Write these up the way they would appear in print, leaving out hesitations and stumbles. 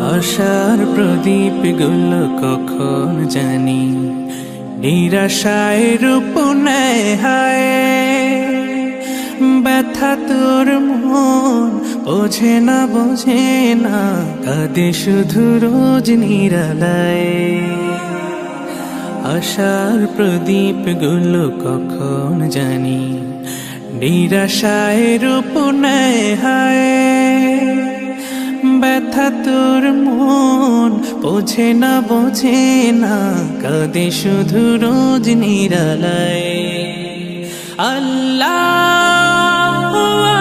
আশার প্রদীপ গুলো কখন জানি নিরাশায় রূপ নেয় হায়। ব্যথা তোর মন বোঝে না কাঁদে শুধু রোজ নিরালায়। আশার প্রদীপ গুলো কখন জানি নিরাশায় রূপ নেয় হায়। ব্যথা তোর মন বোঝে না কাঁদে শুধু রোজ নিরালায়। আল্লাহ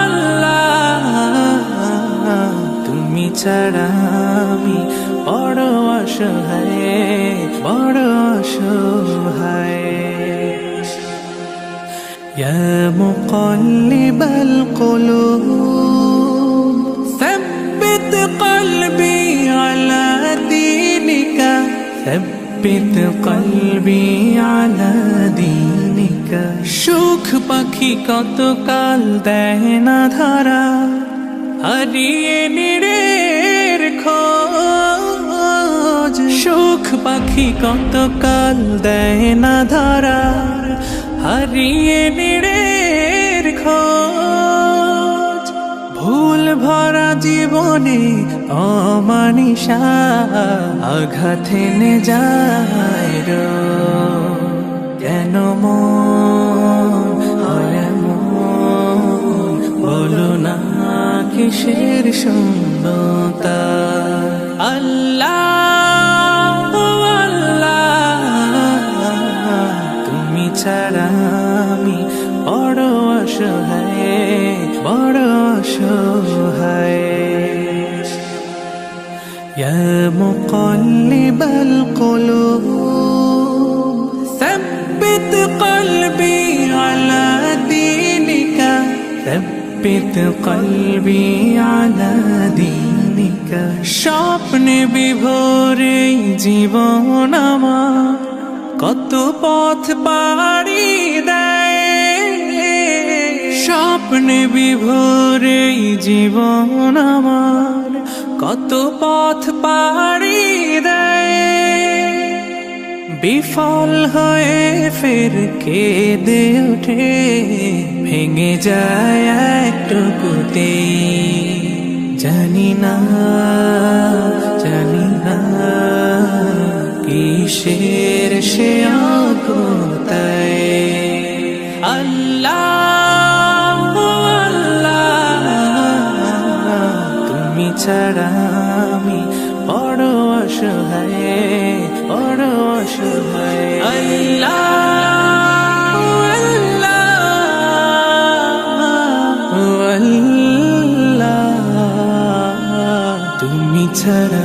আল্লাহ তুমি ছাড়া আমি বড় অসহায়। ইয়া মুকাল্লিবাল কুলুব ثبت قلبي على دينك ثبت قلبي على دينك। সুখ পাখি কত কাল দেয় না ধরা হারিয়ে নিরের খোঁজ। সুখ পাখি কত কাল দেয় না ধরা হারিয়ে নিরের খোঁজ। ভুল ভরা জীবনে অমানিসা আঘাত এনে যায় রোজ। কেন মন হয় এমন বলো না কিসের শূন্যতা। আল্লাহ আল্লাহ তুমি ছাড়া আমি বড় অসহায়। ইয়া মুকাল্লিবাল কুলুব ثبت قلبي على دينك ثبت قلبي على دينك। স্বপ্নে বিভোরে জীবন আমার কত পথ পাড়ি দেয়। স্বপ্নে বিভোরে জীবন আমার কত পথ পাড়ি দেয়। বিফল হয়ে ফের কেঁদে ওঠে ভেঙে যায় একটুকুতে। জানি না কিসের সে আকুতায়। আল্লাহ আল্লাহ তুমি ছাড়া আমি বড় অসহায়। আল্লাহ আল্লাহ তুমি ছাড়া